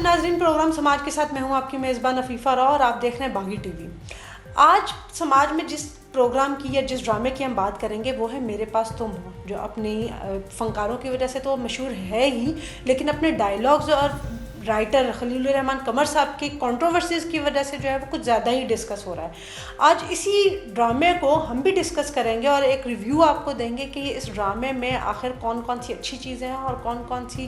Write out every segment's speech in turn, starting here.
ناظرین، پروگرام سماج کے ساتھ میں ہوں آپ کی میزبان عفیفہ راؤ اور آپ دیکھ رہے ہیں باغی ٹی وی۔ آج سماج میں جس پروگرام کی یا جس ڈرامے کی ہم بات کریں گے وہ ہے میرے پاس تم ہو، جو اپنی فنکاروں کی وجہ سے تو مشہور ہے ہی، لیکن اپنے ڈائلاگز اور رائٹر خلیل الرحمان قمر صاحب کی کنٹروورسیز کی وجہ سے جو ہے وہ کچھ زیادہ ہی ڈسکس ہو رہا ہے۔ آج اسی ڈرامے کو ہم بھی ڈسکس کریں گے اور ایک ریویو آپ کو دیں گے کہ اس ڈرامے میں آخر کون کون سی اچھی چیزیں ہیں اور کون کون سی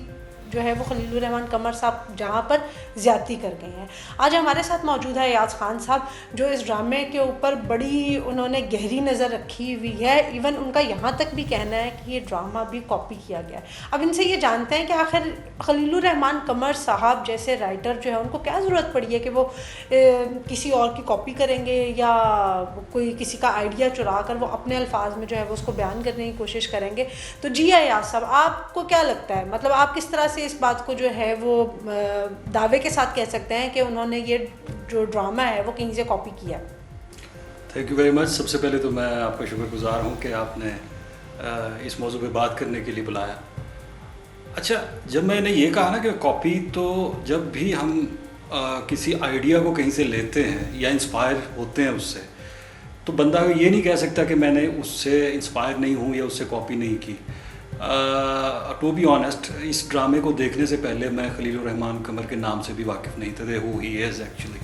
جو ہے وہ خلیل الرحمان قمر صاحب جہاں پر زیادتی کر گئے ہیں۔ آج ہمارے ساتھ موجود ہے ایاز خان صاحب، جو اس ڈرامے کے اوپر بڑی انہوں نے گہری نظر رکھی ہوئی ہے، ایون ان کا یہاں تک بھی کہنا ہے کہ یہ ڈرامہ بھی کاپی کیا گیا ہے۔ اب ان سے یہ جانتے ہیں کہ آخر خلیل الرحمان قمر صاحب جیسے رائٹر جو ہے ان کو کیا ضرورت پڑی ہے کہ وہ کسی اور کی کاپی کریں گے یا کوئی کسی کا آئیڈیا چرا کر وہ اپنے الفاظ میں جو ہے وہ اس کو بیان کرنے کی کوشش کریں گے۔ تو جی ایاز صاحب، آپ کو کیا لگتا ہے، مطلب آپ کس طرح سے اس بات کو جو ہے وہ دعوے کے ساتھ کہہ سکتے ہیں کہ انہوں نے یہ جو ڈرامہ ہے وہ کہیں سے کاپی کیا؟ Thank you very much. سب سے پہلے تو میں آپ کا شکر گزار ہوں کہ آپ نے اس موضوع پہ بات کرنے کے لیے بلایا۔ اچھا، جب میں نے یہ کہا نا کہ کاپی، تو جب بھی ہم کسی آئیڈیا کو کہیں سے لیتے ہیں یا انسپائر ہوتے ہیں اس سے، تو بندہ یہ نہیں کہہ سکتا کہ میں نے اس سے انسپائر نہیں ہوں یا اس سے کاپی نہیں کی۔ ٹو بی آنیسٹ، اس ڈرامے کو دیکھنے سے پہلے میں خلیل الرحمان قمر کے نام سے بھی واقف نہیں تھا، ہو ہی از ایکچولی،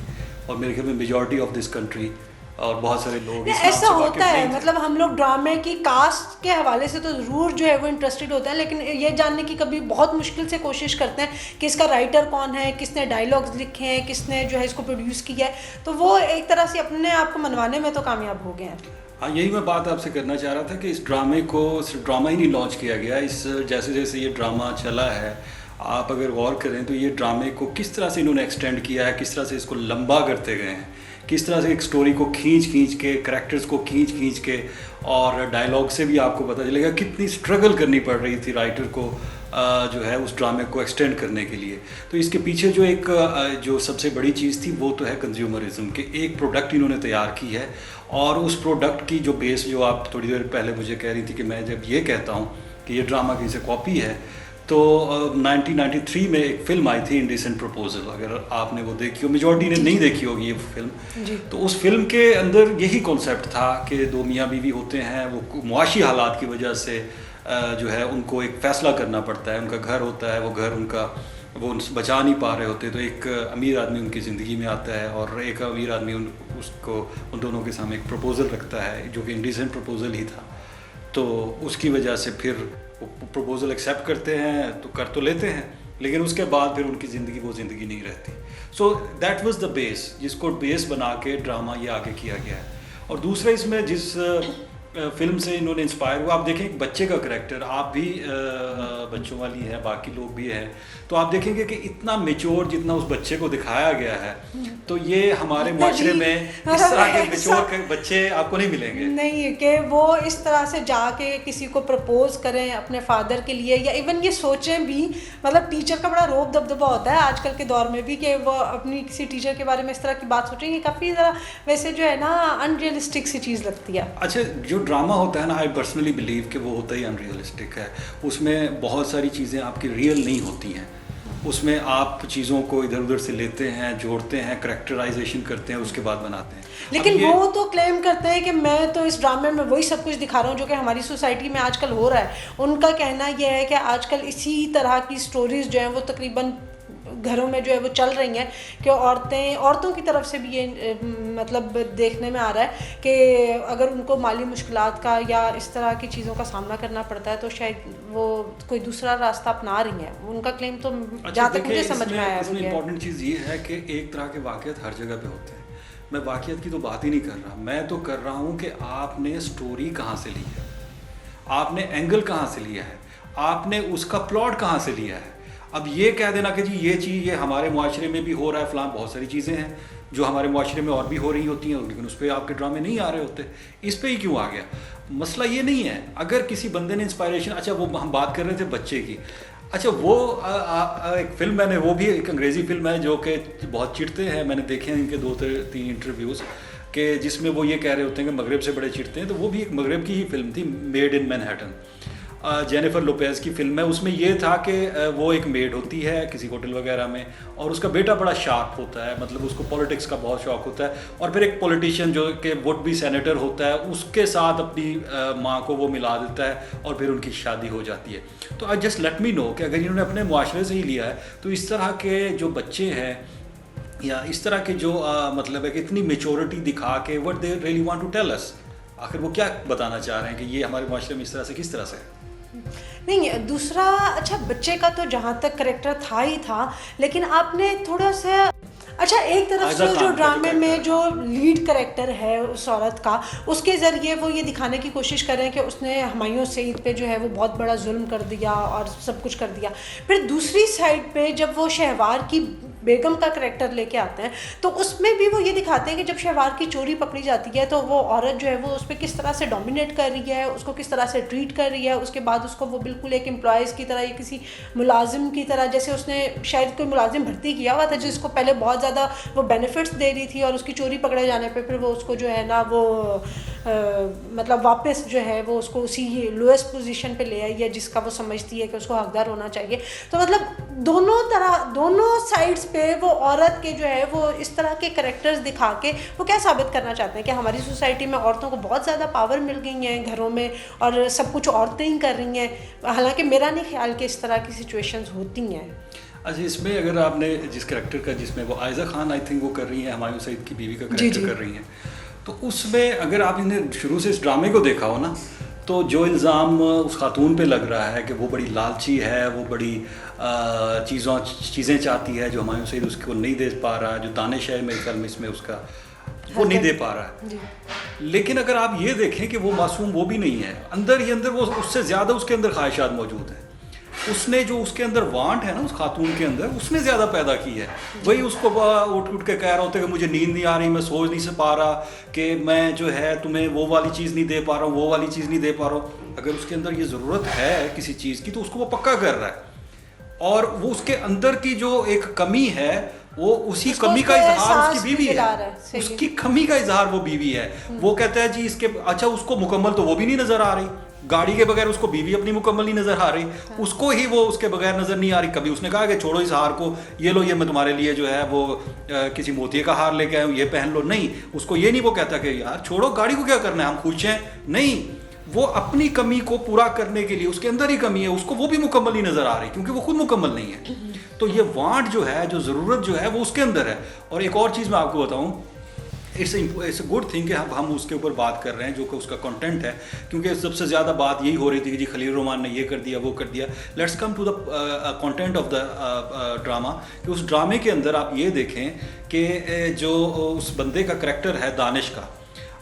اور میرے خیال میں میجورٹی آف دس کنٹری اور بہت سارے لوگ ایسا ہوتا ہے۔ مطلب ہم لوگ ڈرامے کی کاسٹ کے حوالے سے تو ضرور جو ہے وہ انٹرسٹڈ ہوتے ہیں، لیکن یہ جاننے کی کبھی بہت مشکل سے کوشش کرتے ہیں کہ اس کا رائٹر کون ہے، کس نے ڈائلاگز لکھے ہیں، کس نے جو ہے اس کو پروڈیوس کیا ہے۔ تو وہ ایک طرح سے اپنے آپ کو منوانے میں تو کامیاب ہو گئے ہیں۔ ہاں، یہی میں بات آپ سے کرنا چاہ رہا تھا کہ اس ڈرامے کو صرف ڈرامہ ہی نہیں لانچ کیا گیا، اس جیسے جیسے یہ ڈرامہ چلا ہے، آپ اگر غور کریں تو یہ ڈرامے کو کس طرح سے انہوں نے ایکسٹینڈ کیا ہے، کس طرح سے اس کو لمبا کرتے گئے ہیں، کس طرح سے ایک سٹوری کو کھینچ کے، کریکٹرز کو کھینچ کے، اور ڈائلاگ سے بھی آپ کو پتہ چلے گا کتنی سٹرگل کرنی پڑ رہی تھی رائٹر کو جو ہے اس ڈرامے کو ایکسٹینڈ کرنے کے لیے۔ تو اس کے پیچھے جو سب سے بڑی چیز تھی وہ تو ہے کنزیومرزم، کہ ایک پروڈکٹ انہوں نے تیار کی ہے، اور اس پروڈکٹ کی جو بیس، جو آپ تھوڑی دیر پہلے مجھے کہہ رہی تھی کہ میں جب یہ کہتا ہوں کہ یہ ڈرامہ کہیں سے کاپی ہے، تو 1993 میں ایک فلم آئی تھی انڈیسنٹ پروپوزل، اگر آپ نے وہ دیکھی ہو، میجورٹی نے نہیں دیکھی ہوگی یہ فلم، تو اس فلم کے اندر یہی کانسیپٹ تھا کہ دو میاں بیوی ہوتے ہیں، وہ معاشی حالات کی وجہ سے جو ہے ان کو ایک فیصلہ کرنا پڑتا ہے، ان کا گھر ہوتا ہے، وہ گھر ان کا وہ بچا نہیں پا رہے ہوتے، تو ایک امیر آدمی ان کی زندگی میں آتا ہے، اور ایک امیر آدمی ان دونوں کے سامنے ایک پروپوزل رکھتا ہے جو کہ انڈیسنٹ پروپوزل ہی تھا، تو اس کی وجہ سے پھر وہ پروپوزل ایکسیپٹ کرتے ہیں، تو کر تو لیتے ہیں، لیکن اس کے بعد پھر ان کی زندگی وہ زندگی نہیں رہتی۔ سو دیٹ واز دا بیس، جس کو بیس بنا کے ڈرامہ یہ آگے کیا گیا ہے۔ اور دوسرا اس میں جس فلم سے انہوں نے انسپائر ہوا، آپ دیکھیں ایک بچے کا کریکٹر، آپ بھی بچوں والی ہیں، باقی لوگ بھی ہیں، تو آپ دیکھیں گے کہ اتنا میچور جتنا اس بچے کو دکھایا گیا ہے، تو یہ ہمارے معاشرے میں اس طرح کے میچور بچے آپ کو نہیں ملیں گے۔ نہیں کہ وہ اس طرح سے جا کے کسی کو پرپوز کریں اپنے فادر کے لیے، یا ایون یہ سوچیں بھی، مطلب ٹیچر کا بڑا روب دبدبا ہوتا ہے آج کل کے دور میں بھی کہ وہ اپنی کسی ٹیچر کے بارے میں اس طرح کی بات سوچیں، یہ کافی ذرا ویسے جو ہے نا ان ریئلسٹک سی چیز لگتی ہے۔ اچھا، جو ڈرامہ ہوتا ہے نا، آئی پرسنلی بلیو کہ وہ ہوتا ہی ان ریئلسٹک ہے، اس میں بہت ساری چیزیں آپ کی ریئل نہیں ہوتی ہیں، اس میں آپ چیزوں کو ادھر ادھر سے لیتے ہیں، جوڑتے ہیں، کریکٹرائزیشن کرتے ہیں، اس کے بعد بناتے ہیں۔ لیکن وہ تو کلیم کرتے ہیں کہ میں تو اس ڈرامے میں وہی سب کچھ دکھا رہا ہوں جو کہ ہماری سوسائٹی میں آج کل ہو رہا ہے۔ ان کا کہنا یہ ہے کہ آج کل اسی طرح کی سٹوریز جو ہیں وہ تقریباً گھروں میں جو ہے وہ چل رہی ہیں، کہ عورتوں کی طرف سے بھی یہ مطلب دیکھنے میں آ رہا ہے کہ اگر ان کو مالی مشکلات کا یا اس طرح کی چیزوں کا سامنا کرنا پڑتا ہے تو شاید وہ کوئی دوسرا راستہ اپنا رہی ہیں۔ ان کا کلیم تو جہاں تک مجھے سمجھ میں آیا، اس میں امپورٹنٹ چیز یہ ہے کہ ایک طرح کے واقعات ہر جگہ پہ ہوتے ہیں۔ میں واقعات کی تو بات ہی نہیں کر رہا، میں تو کر رہا ہوں کہ آپ نے سٹوری کہاں سے لی ہے، آپ نے اینگل کہاں سے لیا ہے، آپ نے اس کا پلاٹ کہاں سے لیا ہے۔ اب یہ کہہ دینا کہ جی یہ چیز یہ ہمارے معاشرے میں بھی ہو رہا ہے فلاں، بہت ساری چیزیں ہیں جو ہمارے معاشرے میں اور بھی ہو رہی ہوتی ہیں، لیکن اس پہ آپ کے ڈرامے نہیں آ رہے ہوتے، اس پہ ہی کیوں آ گیا؟ مسئلہ یہ نہیں ہے، اگر کسی بندے نے انسپائریشن، اچھا وہ ہم بات کر رہے تھے بچے کی، اچھا وہ ایک فلم میں نے، وہ بھی ایک انگریزی فلم ہے جو کہ بہت چڑھتے ہیں، میں نے دیکھے ہیں ان کے 2-3 انٹرویوز، کہ جس میں وہ یہ کہہ رہے ہوتے ہیں کہ مغرب سے بڑے چڑھتے ہیں، تو وہ بھی ایک مغرب کی ہی فلم تھی، made in Manhattan. Jennifer Lopez की फिल्म है, उसमें ये था कि वो एक मेड होती है किसी होटल वगैरह में, और उसका बेटा बड़ा शार्प होता है, मतलब उसको पॉलिटिक्स का बहुत शौक होता है, और फिर एक पॉलिटिशियन जो कि वुड बी सेनेटर होता है उसके साथ अपनी माँ को वो मिला देता है और फिर उनकी शादी हो जाती है। तो I just let me know कि अगर इन्होंने अपने मुआशरे से ही लिया है तो इस तरह के जो बच्चे हैं या इस तरह के जो मतलब है कि इतनी मेच्योरिटी दिखा के what they really want to tell us, आखिर वो क्या बताना चाह रहे हैं कि ये हमारे मुआशरे में इस तरह से किस तरह से। नहीं, दूसरा, अच्छा बच्चे का तो जहाँ तक करेक्टर था ही था, लेकिन आपने थोड़ा सा, अच्छा एक तरफ से जो ड्रामे में जो लीड करेक्टर है उस औरत का, उसके ज़रिए वो ये दिखाने की कोशिश कर रहे हैं कि उसने हुमायूं सईद पे जो है वो बहुत बड़ा जुल्म कर दिया और सब कुछ कर दिया। फिर दूसरी साइड पे जब वो शहवार की बेगम का करेक्टर लेके आते हैं तो उसमें भी वो ये दिखाते हैं कि जब शहवार की चोरी पकड़ी जाती है तो वो औरत जो है वो उस पर किस तरह से डोमिनेट कर रही है, उसको किस तरह से ट्रीट कर रही है। उसके बाद उसको वो बिल्कुल एक एम्प्लॉयज़ की तरह या किसी मुलाजिम की तरह, जैसे उसने शायद कोई मुलाजिम भर्ती किया हुआ था जिसको पहले बहुत ज़्यादा वो बेनिफिट्स दे रही थी, और उसकी चोरी पकड़े जाने पे फिर वो उसको जो है ना वो मतलब वापस जो है वो उसको उसी लोएस्ट पोजीशन पे ले आई है जिसका वो समझती है कि उसको हकदार होना चाहिए। तो मतलब दोनों साइड्स पे वो औरत के जो है वो इस तरह के करेक्टर्स दिखा के वो क्या साबित करना चाहते हैं कि हमारी सोसाइटी में औरतों को बहुत ज़्यादा पावर मिल गई है घरों में और सब कुछ औरतें ही कर रही हैं। हालांकि मेरा नहीं ख्याल कि इस तरह की सिचुएशंस होती हैं। अच्छा, इसमें अगर आपने जिस करेक्टर का, जिसमें वो आयज़ा खान आई थिंक वो कर रही हैं, हुमायूं सईद की बीवी का करेक्टर कर रही हैं, तो उसमें अगर आप इन्हें शुरू से इस ड्रामे को देखा हो ना, तो जो इल्ज़ाम उस खातून पे लग रहा है कि वो बड़ी लालची है, वो बड़ी चीज़ें चाहती है जो हुमायूं सईद उसको नहीं दे पा रहा है, जो दानिश है मेरे ख्याल में इसमें उसका वो नहीं दे पा रहा है। लेकिन अगर आप ये देखें कि वो मासूम वो भी नहीं है, अंदर ही अंदर वो उससे ज़्यादा उसके अंदर ख्वाहिशात मौजूद हैं। उसने जो उसके अंदर वांट है ना उस खातून के अंदर, उसने ज़्यादा पैदा की है। वही उसको उठ के कह रहा होता है कि मुझे नींद नहीं आ रही, मैं सोच नहीं पा रहा कि मैं जो है तुम्हें वो वाली चीज़ नहीं दे पा रहा हूँ, वो वाली चीज़ नहीं दे पा रहा हूँ। अगर उसके अंदर ये ज़रूरत है किसी चीज़ की तो उसको वो पक्का कर रहा है, और वो उसके अंदर की जो एक कमी है वो उसी कमी का इजहार उसकी बीवी है, उसकी कमी का इजहार वो बीवी है। वो कहता है जी इसके, अच्छा उसको मुकम्मल तो वो भी नहीं नज़र आ रही, गाड़ी के बगैर उसको बीवी अपनी मुकम्मल नहीं नज़र आ रही, उसको ही वो उसके बगैर नज़र नहीं आ रही। कभी उसने कहा कि छोड़ो इस हार को, ये लो, ये मैं तुम्हारे लिए जो है वो किसी मोतिये का हार लेके आया हूँ, ये पहन लो। नहीं, उसको ये नहीं वो कहता कि यार छोड़ो, गाड़ी को क्या करना है, हम खुश हैं। नहीं, वो अपनी कमी को पूरा करने के लिए, उसके अंदर ही कमी है, उसको वो भी मुकम्मल नहीं नज़र आ रही क्योंकि वो खुद मुकम्मल नहीं है। तो ये वांट जो है, जो ज़रूरत जो है वो उसके अंदर है। और एक और चीज़ मैं आपको बताऊँ, इट्स गुड थिंग कि हम उसके ऊपर बात कर रहे हैं जो कि उसका कंटेंट है, क्योंकि सबसे ज़्यादा बात यही हो रही थी कि जी खलील रहमान ने ये कर दिया, वो कर दिया। Let's come to the content of the drama, कि उस ड्रामे के अंदर आप ये देखें कि जो उस बंदे का करैक्टर है दानिश का,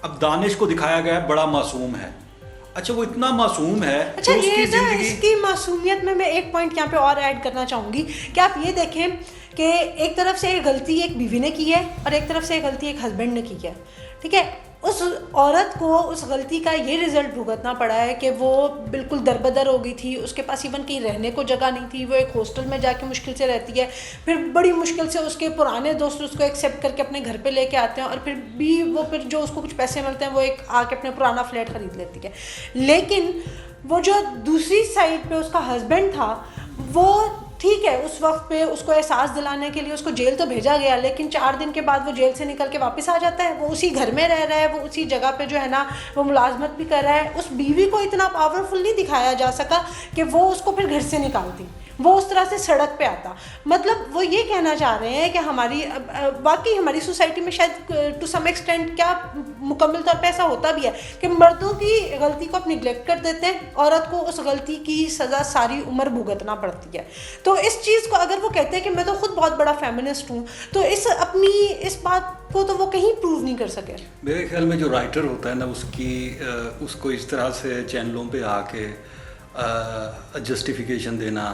अब दानिश को दिखाया गया है बड़ा मासूम है। अच्छा, वो इतना मासूम है। अच्छा, तो ये ना इसकी मासूमियत में मैं एक पॉइंट यहाँ पे और ऐड करना चाहूँगी कि आप ये देखें कि एक तरफ से एक गलती एक बीवी ने की है और एक तरफ से एक गलती एक हस्बैंड ने की है, ठीक है। उस औरत को उस गलती का ये रिज़ल्ट भुगतना पड़ा है कि वो बिल्कुल दरबदर हो गई थी, उसके पास इवन कहीं रहने को जगह नहीं थी, वो एक हॉस्टल में जाके मुश्किल से रहती है, फिर बड़ी मुश्किल से उसके पुराने दोस्त उसको एक्सेप्ट करके अपने घर पे लेके आते हैं, और फिर भी वो फिर जो उसको कुछ पैसे मिलते हैं वो एक आके अपने पुराना फ्लैट ख़रीद लेती है। लेकिन वो जो दूसरी साइड पे उसका हस्बैंड था, वो ठीक है उस वक्त पे उसको एहसास दिलाने के लिए उसको जेल तो भेजा गया, लेकिन 4 दिन के बाद वो जेल से निकल के वापस आ जाता है। वो उसी घर में रह रहा है, वो उसी जगह पे जो है ना वो मुलाजमत भी कर रहा है। उस बीवी को इतना पावरफुल नहीं दिखाया जा सका कि वो उसको फिर घर से निकालती, वो उस तरह से सड़क पे आता। मतलब वो ये कहना चाह रहे हैं कि हमारी वाकई हमारी सोसाइटी में शायद टू सम एक्सटेंट क्या मुकम्मल तौर पे ऐसा होता भी है कि मर्दों की गलती को आप निगलेक्ट कर देते हैं, औरत को उस गलती की सज़ा सारी उम्र भुगतना पड़ती है। तो इस चीज़ को अगर वो कहते हैं कि मैं तो खुद बहुत बड़ा फेमिनिस्ट हूँ, तो इस बात को तो वो कहीं प्रूव नहीं कर सके। मेरे ख्याल में जो राइटर होता है ना, उसको इस तरह से चैनलों पे आके जस्टिफिकेशन देना,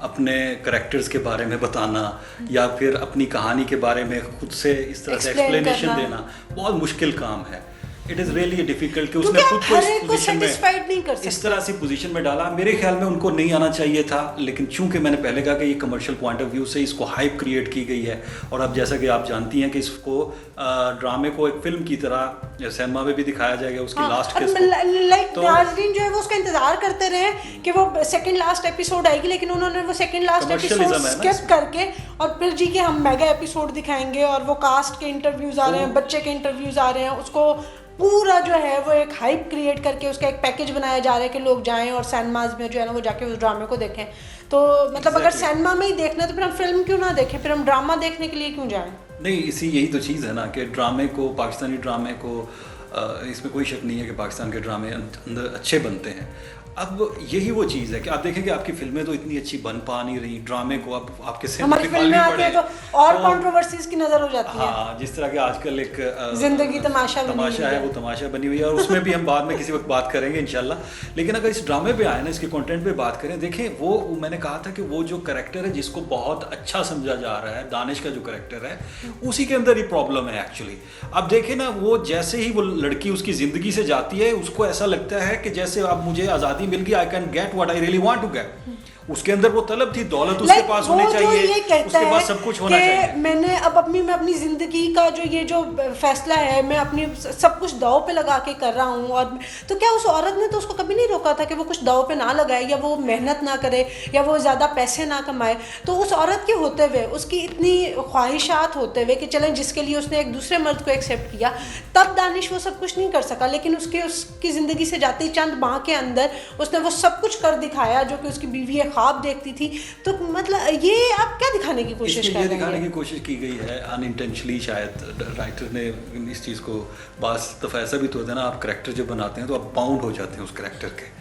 अपने करैक्टर्स के बारे में बताना, या फिर अपनी कहानी के बारे में खुद से इस तरह से एक्सप्लेनेशन देना बहुत मुश्किल काम है। इट इज़ रियली डिफिकल्ट कि क्योंकि उसने आप खुद को हर इस एक को पोजीशन में satisfied नहीं कर सकते। इस तरह से पोजीशन में डाला। मेरे ख्याल में उनको नहीं आना चाहिए था, लेकिन चूंकि मैंने पहले कहा कि ये कमर्शियल पॉइंट ऑफ व्यू से इसको हाइप क्रिएट की गई है, और अब जैसा कि आप जानती हैं कि इसको ड्रामे को एक फिल्म की तरह सिनेमा में भी दिखाया जाएगा उसकी लास्ट के लाइक नाज़रीन जो है वो उसका इंतजार करते रहे कि वो सेकंड लास्ट एपिसोड आएगी, लेकिन उन्होंने वो सेकंड लास्ट एपिसोड स्किप करके और फिर जी के हम मेगा एपिसोड दिखाएंगे, और वो कास्ट के इंटरव्यूज आ रहे हैं, बच्चे के इंटरव्यूज आ रहे हैं, उसको पूरा जो है वो एक हाइप क्रिएट करके उसका एक पैकेज बनाया जा रहा है कि लोग जाएं और सिनेमाज में जो है ना वो जाके उस ड्रामे को देखें। तो मतलब अगर सिनेमा में ही देखना है तो फिर हम फिल्म क्यों ना देखें, फिर हम ड्रामा देखने के लिए क्यों जाएं? नहीं, यही तो चीज़ है ना कि ड्रामे को, पाकिस्तानी ड्रामे को, इसमें कोई शक नहीं है कि पाकिस्तान के ड्रामे अंदर अच्छे बनते हैं। अब यही वो चीज़ है कि आप देखें कि आपकी फिल्में तो इतनी अच्छी बन पा नहीं रही, ड्रामे को अब आपके हमारी फिल्में आती है तो और कंट्रोवर्सीज की नज़र हो जाती है। हाँ, जिस तरह के आजकल एक जिंदगी तमाशा है, वो तमाशा बनी हुई है, और उसमें भी हम बाद में किसी वक्त बात करेंगे इंशाल्लाह। लेकिन अगर इस ड्रामे पे आए ना, इसके कंटेंट पे बात करें, देखें वो मैंने कहा था कि वो जो कैरेक्टर है जिसको बहुत अच्छा समझा जा रहा है, दानिश का जो कैरेक्टर है, उसी के अंदर ही प्रॉब्लम है एक्चुअली। अब देखें ना, वो जैसे ही वो लड़की उसकी ज़िंदगी से जाती है, उसको ऐसा लगता है कि जैसे अब मुझे आज़ादी मिल गई, I can get what I really want to get. उसके अंदर वो तलब थी, दौलत उसके पास होनी चाहिए, उसके पास सब कुछ होना चाहिए। मैंने अब मैं अपनी जिंदगी का जो फैसला है, मैं अपनी सब कुछ दाव पे लगा के कर रहा हूँ। और तो क्या उस औरत ने तो उसको कभी नहीं रोका था कि वो कुछ दाव पे ना लगाए, या वो मेहनत ना करे, या वो ज़्यादा पैसे ना कमाए। तो उस औरत के होते हुए, उसकी इतनी ख्वाहिशात होते हुए कि चलें जिसके लिए उसने एक दूसरे मर्द को एक्सेप्ट किया, तब दानिश वो सब कुछ नहीं कर सका। लेकिन उसकी ज़िंदगी से जाते ही चंद माह के अंदर उसने वो सब कुछ कर दिखाया जो कि उसकी बीवी ख्वाब देखती थी। तो मतलब ये आप क्या दिखाने की कोशिश कर रहे हैं? ये दिखाने की कोशिश की गई है अनइंटेंशनली, शायद राइटर ने इस चीज़ को, बास दफ़ा ऐसा भी तो होता है ना, आप करैक्टर जब बनाते हैं तो आप बाउंड हो जाते हैं उस करैक्टर के,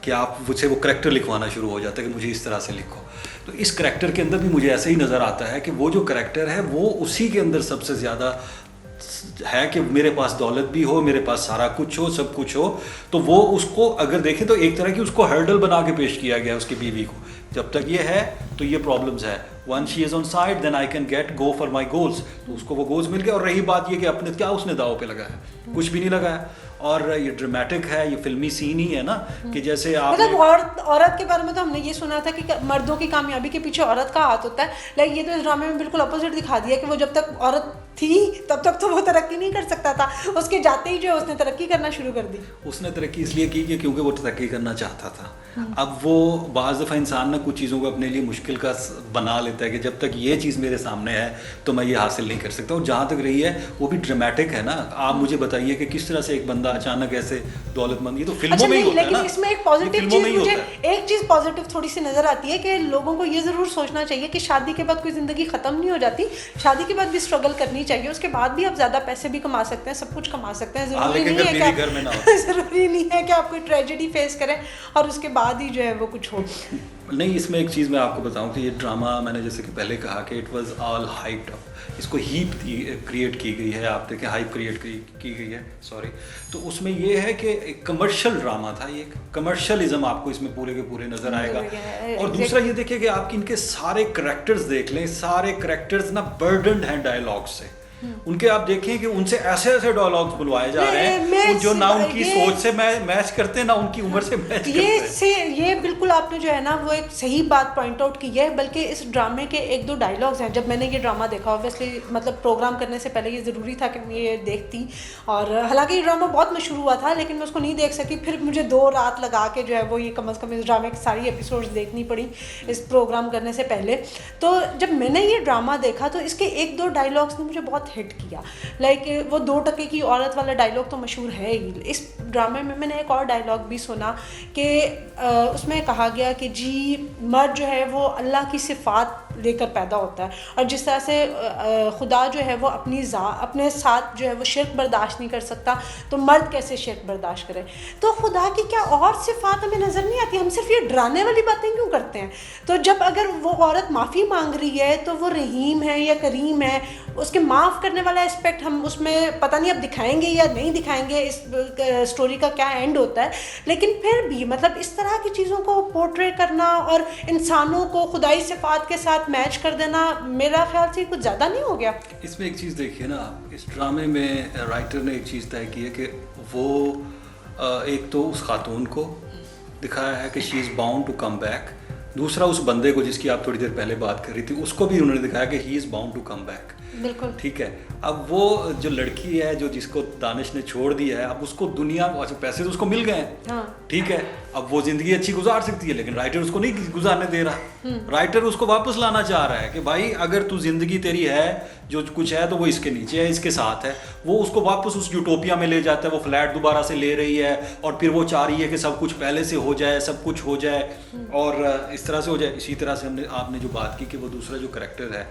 कि आप मुझसे वो करैक्टर लिखवाना शुरू हो जाता है कि मुझे इस तरह से लिखो। तो इस करैक्टर के अंदर भी मुझे ऐसे ही नज़र आता है कि वो जो करैक्टर है वो उसी के अंदर सबसे ज़्यादा है कि मेरे पास दौलत भी हो, मेरे पास सारा कुछ हो, सब कुछ हो। तो वो उसको अगर देखें तो एक तरह की उसको हर्डल बना के पेश किया गया उसकी बीवी को, जब तक ये है तो ये प्रॉब्लम्स है, one she is on side then I can get go for my goals. तो उसको वो गोल्स मिल गए। और रही बात ये कि अपने क्या उसने दाव पे लगाया, कुछ भी नहीं लगाया। और ये ड्रामेटिक है, ये फिल्मी सीन ही है ना, कि जैसे आप मतलब औरत के बारे में तो हमने ये सुना था कि मर्दों की कामयाबी के पीछे औरत का हाथ होता है, लेकिन ये तो इस ड्रामे में बिल्कुल अपोजिट दिखा दिया कि वो जब तक औरत थी तब तक तो वो तरक्की नहीं कर सकता था, उसके जाते ही जो उसने तरक्की करना शुरू कर दी। उसने तरक्की इसलिए की कि क्योंकि वो तरक्की करना चाहता था। अब वो बाज़ दफ़ा इंसान ना कुछ चीज़ों को अपने लिए मुश्किल का बना लेता है कि जब तक ये चीज़ मेरे सामने है तो मैं ये हासिल नहीं कर सकता। और जहाँ तक रही है वो भी ड्रामेटिक है ना। आप मुझे बताइए कि किस तरह से एक बंदा अचानक ऐसे दौलतमंद, ये तो फिल्मों में ही होता है ना। लेकिन इसमें एक पॉजिटिव चीज़, मुझे एक चीज़ पॉजिटिव थोड़ी सी नज़र आती है कि लोगों को ये ज़रूर सोचना चाहिए कि शादी के बाद कोई ज़िंदगी ख़त्म नहीं हो जाती, शादी के बाद भी स्ट्रगल करनी चाहिए, उसके बाद भी आप ज़्यादा पैसे भी कमा सकते हैं, सब कुछ कमा सकते हैं। ज़रूरी नहीं है कि आप कोई ट्रेजेडी फेस करें और उसके बाद ही जो है वो कुछ हो। नहीं, इसमें एक चीज़ मैं आपको बताऊं कि ये ड्रामा, मैंने जैसे कि पहले कहा कि it was all hyped up, इसको हीप क्रिएट की गई है, आप देखें हाइप क्रिएट की गई है, सॉरी। तो उसमें ये है कि एक कमर्शियल ड्रामा था, ये कमर्शियलिज्म आपको इसमें पूरे के पूरे नज़र आएगा। और दूसरा ये देखिए कि आप इनके सारे करैक्टर्स देख लें, सारे करैक्टर्स ना बर्डन्ड हैं डायलॉग से। उनके आप देखें कि उनसे ऐसे ऐसे डायलॉग्स बुलवाए जा रहे हैं जो ना उनकी सोच से मैच करते हैं, ना उनकी उम्र से मैच करते हैं। ये बिल्कुल आपने जो है ना वो एक सही बात पॉइंट आउट की है। बल्कि इस ड्रामे के एक दो डायलॉग्स हैं, जब मैंने ये ड्रामा देखा, ऑब्वियसली मतलब प्रोग्राम करने से पहले ये ज़रूरी था कि मैं ये देखती, और हालांकि ये ड्रामा बहुत मशहूर हुआ था लेकिन मैं उसको नहीं देख सकी। फिर मुझे 2 रात लगा के जो है वो ये कम से कम इस ड्रामे की सारी एपिसोड्स देखनी पड़ी इस प्रोग्राम करने से पहले। तो जब मैंने ये ड्रामा देखा तो इसके 1-2 डायलॉग्स ने मुझे बहुत हिट किया। लाइक वो 2 टके की औरत वाला डायलॉग तो मशहूर है ही। इस ड्रामे में मैंने एक और डायलॉग भी सुना कि उसमें कहा गया कि जी मर्द जो है वो अल्लाह की सिफ़ात लेकर पैदा होता है, और जिस तरह से खुदा जो है वो अपने साथ जो है वो शिर्क बर्दाश्त नहीं कर सकता, तो मर्द कैसे शिर्क बर्दाश्त करे। तो खुदा की क्या और सिफ़ात हमें नज़र नहीं आती, हम सिर्फ ये डराने वाली बातें क्यों करते हैं। तो जब अगर वो औरत माफ़ी मांग रही है तो वो रहीम है या करीम है, उसके माफ़ करने वाला एस्पेक्ट हम उसमें पता नहीं अब दिखाएंगे या नहीं दिखाएंगे, इस स्टोरी का क्या एंड होता है। लेकिन फिर भी मतलब इस तरह की चीज़ों को पोर्ट्रे करना और इंसानों को खुदाई सिफ़ात के साथ ساتھ میچ کر دینا میرا خیال سے کچھ زیادہ نہیں ہو گیا؟ اس میں ایک چیز دیکھیے نا، اس ڈرامے میں رائٹر نے ایک چیز طے کی ہے کہ وہ ایک تو اس خاتون کو دکھایا ہے کہ she is bound to come back, دوسرا اس بندے کو جس کی آپ تھوڑی دیر پہلے بات کر رہی تھی اس کو بھی انہوں نے دکھایا کہ he is bound to come back. بالکل ٹھیک ہے. اب وہ جو لڑکی ہے جو جس کو دانش نے چھوڑ دیا ہے، اب اس کو دنیا پیسے تو اس کو مل گئے ہیں، ٹھیک ہے، اب وہ زندگی اچھی گزار سکتی ہے، لیکن رائٹر اس کو نہیں گزارنے دے رہا. رائٹر اس کو واپس لانا چاہ رہا ہے کہ بھائی اگر تو زندگی تیری ہے جو کچھ ہے تو وہ اس کے نیچے ہے، اس کے ساتھ ہے. وہ اس کو واپس اس یوٹوپیا میں لے جاتا ہے، وہ فلیٹ دوبارہ سے لے رہی ہے اور پھر وہ چاہ رہی ہے کہ سب کچھ پہلے سے ہو جائے، سب کچھ ہو جائے اور اس طرح سے ہو جائے. اسی طرح سے آپ نے جو بات کی کہ وہ دوسرا جو کریکٹر ہے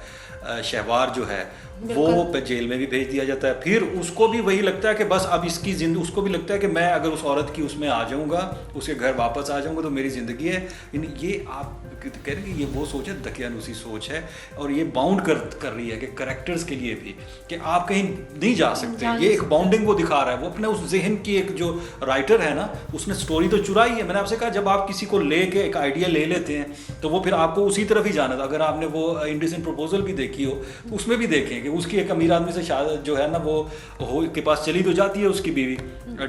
شہوار جو ہے وہ جیل میں بھی بھیج دیا جاتا ہے. پھر اس کو بھی وہی لگتا ہے کہ بس اب اس کی زندگی، اس کو بھی لگتا ہے کہ میں اگر اس عورت کی اس میں آ جاؤں گا، اس کے گھر واپس آ جاؤں گا تو میری زندگی ہے. یہ آپ کہہ رہے ہیں کہ یہ وہ سوچ ہے، دقیانوسی سوچ ہے، اور یہ باؤنڈ کر رہی ہے کہ کریکٹرز کے لیے بھی کہ آپ کہیں نہیں جا سکتے. یہ ایک باؤنڈنگ وہ دکھا رہا ہے. وہ اپنے اس ذہن کی ایک جو رائٹر ہے نا، اس نے سٹوری تو چرائی ہے. میں نے آپ سے کہا جب آپ کسی کو لے کے ایک آئیڈیا لے لیتے ہیں تو وہ پھر آپ کو اسی طرف ہی جانا تھا. اگر آپ نے وہ انڈیسنٹ پروپوزل بھی دیکھی ہو تو اس میں بھی دیکھیں کہ اس کی ایک امیر آدمی سے جو ہے نا وہ کے پاس چلی تو جاتی ہے اس کی بیوی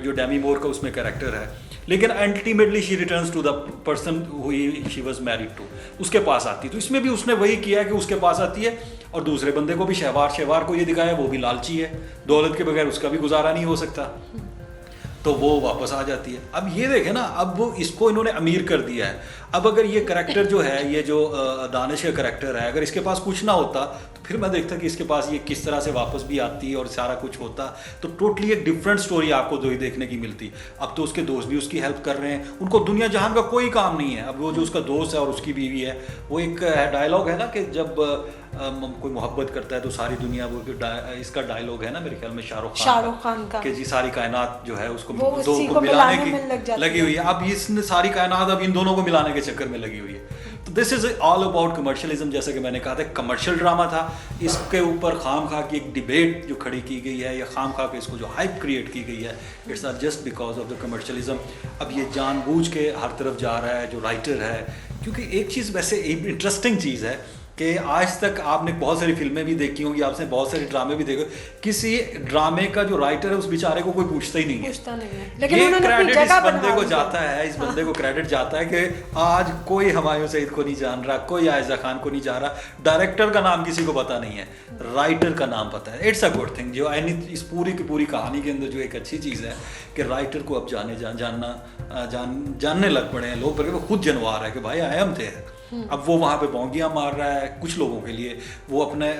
جو ڈیمی مور کا اس میں کریکٹر ہے، لیکن ultimately she returns to the person who she was married to, اس کے پاس آتی. تو اس میں بھی اس نے وہی کیا ہے کہ اس کے پاس آتی ہے. اور دوسرے بندے کو بھی شہوار کو یہ دکھایا وہ بھی لالچی ہے، دولت کے بغیر اس کا بھی گزارا نہیں ہو سکتا، تو وہ واپس آ جاتی ہے. اب یہ دیکھیں نا، اب وہ اس کو انہوں نے امیر کر دیا ہے. اب اگر یہ کریکٹر جو ہے، یہ جو دانش کا کریکٹر ہے، اگر اس کے پاس کچھ نہ ہوتا تو پھر میں دیکھتا کہ اس کے پاس یہ کس طرح سے واپس بھی آتی اور سارا کچھ ہوتا، تو ٹوٹلی ایک ڈفرینٹ سٹوری آپ کو دیکھنے کی ملتی. اب تو اس کے دوست بھی اس کی ہیلپ کر رہے ہیں، ان کو دنیا جہان کا کوئی کام نہیں ہے. اب وہ جو اس کا دوست ہے اور اس کی بیوی ہے، وہ ایک ڈائلاگ ہے نا کہ جب کوئی محبت کرتا ہے تو ساری دنیا، وہ اس کا ڈائلاگ ہے نا میرے خیال میں شاہ رخ خان کا کہ جی ساری کائنات جو ہے اس کو دو کو ملانے کی لگی ہوئی ہے. اب اس نے ساری کائنات اب ان دونوں کو ملانے کے چکر میں لگی ہوئی ہے. تو دس از آل اباؤٹ کمرشلزم. جیسا کہ میں نے کہا تھا کمرشل ڈرامہ تھا. اس کے اوپر خام خواہ کی ایک ڈبیٹ جو کھڑی کی گئی ہے، یا خام خواہ کے اس کو جو ہائپ کریٹ کی گئی ہے، it's are just because of the commercialism. اب یہ جان بوجھ کے ہر طرف جا رہا ہے جو رائٹر ہے. کیونکہ ایک چیز ویسے انٹرسٹنگ چیز ہے کہ آج تک آپ نے بہت ساری فلمیں بھی دیکھی ہوں گی، آپ نے بہت سارے ڈرامے بھی دیکھے، کسی ڈرامے کا جو رائٹر ہے اس بیچارے کو کوئی پوچھتا ہی نہیں ہے. یہ کریڈٹ اس بندے کو جاتا ہے، اس بندے کو کریڈٹ جاتا ہے کہ آج کوئی ہمایوں سعید کو نہیں جان رہا، کوئی عائزہ خان کو نہیں جان رہا، ڈائریکٹر کا نام کسی کو پتا نہیں ہے، رائٹر کا نام پتا ہے. It's a good thing. جو اس پوری کی پوری کہانی کے اندر جو ایک اچھی چیز ہے کہ رائٹر کو اب جاننے لگ پڑے ہیں لوگ، بلکہ وہ خود جنوار ہے کہ بھائی آئی ایم دیر. اب وہ وہاں پہ بونگیاں مار رہا ہے کچھ لوگوں کے لیے. وہ اپنے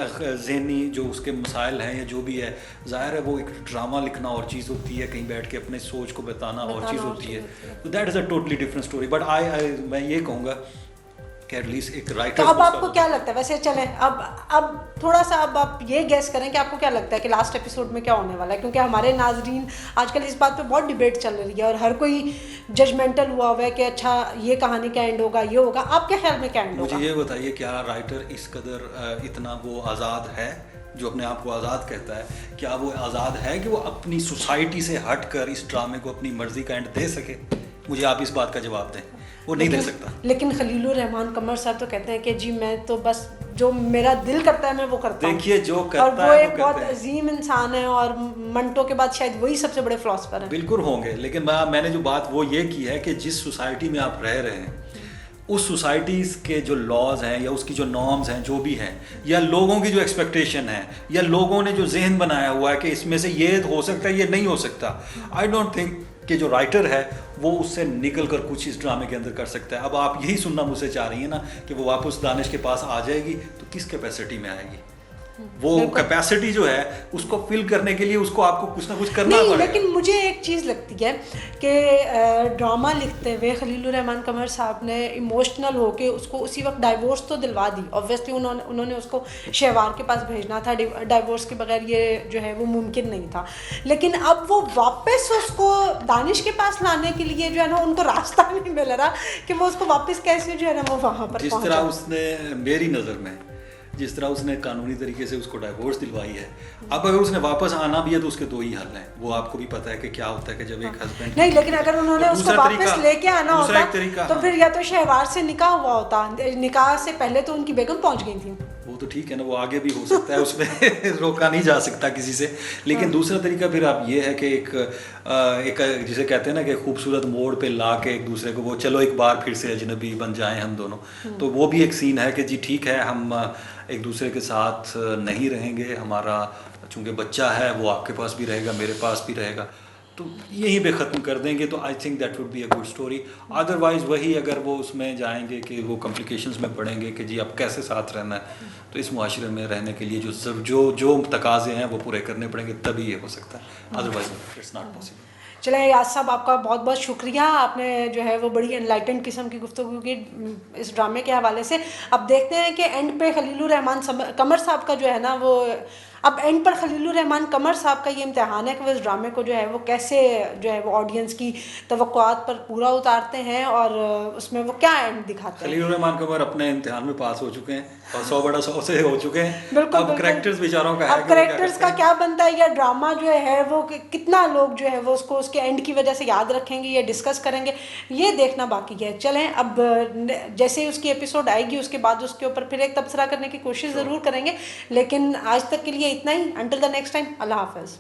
ذہنی جو اس کے مسائل ہیں یا جو بھی ہے، ظاہر ہے وہ ایک ڈرامہ لکھنا اور چیز ہوتی ہے، کہیں بیٹھ کے اپنے سوچ کو بتانا اور چیز ہوتی ہے. تو that is a totally different story. But میں یہ کہوں گا کہ ایٹ لیسٹ ایک رائٹر. تو اب آپ کو کیا لگتا ہے ویسے، چلیں اب تھوڑا سا اب آپ یہ گیس کریں کہ آپ کو کیا لگتا ہے کہ لاسٹ ایپیسوڈ میں کیا ہونے والا ہے؟ کیونکہ ہمارے ناظرین آج کل اس بات پہ بہت ڈبیٹ چل رہی ہے اور ہر کوئی ججمنٹل ہوا ہے کہ اچھا یہ کہانی کا اینڈ ہوگا، یہ ہوگا. آپ کے خیال میں کیا اینڈ ہوگا؟ مجھے یہ بتائیے کیا رائٹر اس قدر اتنا وہ آزاد ہے جو اپنے آپ کو آزاد کہتا ہے؟ کیا وہ آزاد ہے کہ وہ اپنی سوسائٹی سے ہٹ کر اس ڈرامے کو اپنی مرضی کا اینڈ دے سکے؟ مجھے آپ اس بات کا جواب دیں. وہ نہیں دے سکتا. لیکن خلیل الرحمان قمر صاحب تو کہتے ہیں کہ جی میں تو بس جو میرا دل کرتا ہے میں وہ کرتا ہوں. دیکھیے جو کرتا ہے اور وہ ایک بہت عظیم انسان ہے اور منٹو کے بعد شاید وہی سب سے بڑے فلاسفر ہیں. بالکل ہوں گے، لیکن میں نے جو بات وہ یہ کی ہے کہ جس سوسائٹی میں آپ رہ رہے ہیں اس سوسائٹیز کے جو لاز ہیں یا اس کی جو نارمز ہیں جو بھی ہیں، یا لوگوں کی جو ایکسپیکٹیشن ہے، یا لوگوں نے جو ذہن بنایا ہوا ہے کہ اس میں سے یہ ہو سکتا ہے یہ نہیں ہو سکتا، آئی ڈونٹ تھنک کہ جو رائٹر ہے وہ اس سے نکل کر کچھ اس ڈرامے کے اندر کر سکتا ہے. اب آپ یہی سننا مجھ سے چاہ رہی ہیں نا کہ وہ واپس دانش کے پاس آ جائے گی تو کس کیپیسٹی میں آئے گی؟ وہ کیپیسٹی جو ہے اس کو فل کرنے کے لیے اس کو آپ کو کچھ نہ کچھ کرنا پڑے گا. لیکن مجھے ایک چیز لگتی ہے کہ ڈرامہ لکھتے ہوئے خلیل الرحمان قمر صاحب نے ایموشنل ہو کے اس کو اسی وقت ڈائیورس تو دلوا دی. اوبویسلی انہوں نے اس کو شہوار کے پاس بھیجنا تھا، ڈائیورس کے بغیر یہ جو ہے وہ ممکن نہیں تھا. لیکن اب وہ واپس اس کو دانش کے پاس لانے کے لیے جو ہے نا ان کو راستہ نہیں مل رہا کہ وہ اس کو واپس کیسے جو ہے نا وہ وہاں پر جس طرح اس نے میری نظر میں जिस तरह उसने कानूनी तरीके से उसको डाइवोर्स दिलवाई है, अब अगर उसने वापस आना भी है तो उसके दो ही हल हैं। वो आपको भी पता है कि क्या होता है कि जब एक हस्बैंड नहीं, लेकिन अगर उन्होंने उसको वापस लेके आना होता तो फिर या तो शहवार से निकाह हुआ होता, निकाह से पहले तो उनकी बेगम पहुंच गई थी। वो तो ठीक है ना, वो आगे भी हो सकता है, उसमें रोका नहीं जा सकता किसी से। लेकिन दूसरा तरीका फिर आप ये है कि एक जिसे कहते हैं ना कि खूबसूरत मोड़ पे ला के एक दूसरे को वो चलो एक बार फिर से अजनबी बन जाएं हम दोनों, तो वो भी एक सीन है कि जी ठीक है हम एक दूसरे के साथ नहीं रहेंगे, हमारा चूँकि बच्चा है वो आपके पास भी रहेगा मेरे पास भी रहेगा, तो यहीं पे ख़त्म कर देंगे, तो I think that would be a good story. Otherwise वही अगर वो उसमें जाएंगे कि वो कॉम्प्लिकेशंस में पड़ेंगे कि जी अब कैसे साथ रहना है, तो इस मुआशरे में रहने के लिए जो तकाज़े हैं वो पूरे करने पड़ेंगे, तभी ये हो सकता है, अदरवाइज इट्स नॉट पॉसिबल। चलें याद साहब, आपका बहुत बहुत शुक्रिया, आपने जो है वो बड़ी एनलाइटेंड किस्म की गुफ्तगू की इस ड्रामे के हवाले से। अब देखते हैं कि एंड पे खलीलुर रहमान कमर साहब का जो है ना वो, अब एंड पर खलीलुर रहमान कमर साहब का ये इम्तिहान है कि वो इस ड्रामे को जो है वो कैसे जो है वो ऑडियंस की तवक्कुआत पर पूरा उतारते हैं और उसमें वो क्या एंड दिखाते हैं। खलीलुर रहमान कमर अपने इम्तिहान में पास हो चुके हैं और 100 बड़ा 100 से हो चुके हैं। बिल्कुल, अब करेक्टर्स बेचारों का है, अब करेक्टर्स का क्या बनता है, या ड्रामा जो है वो कितना लोग जो है वो उसको उसके एंड की वजह से याद रखेंगे या डिस्कस करेंगे, ये देखना बाकी है। चलें अब जैसे ही उसकी एपिसोड आएगी उसके बाद उसके ऊपर फिर एक तबसरा करने की कोशिश ज़रूर करेंगे, लेकिन आज तक के लिए इतना ही। अंटिल द नेक्स्ट टाइम, अल्लाह हाफ़िज़।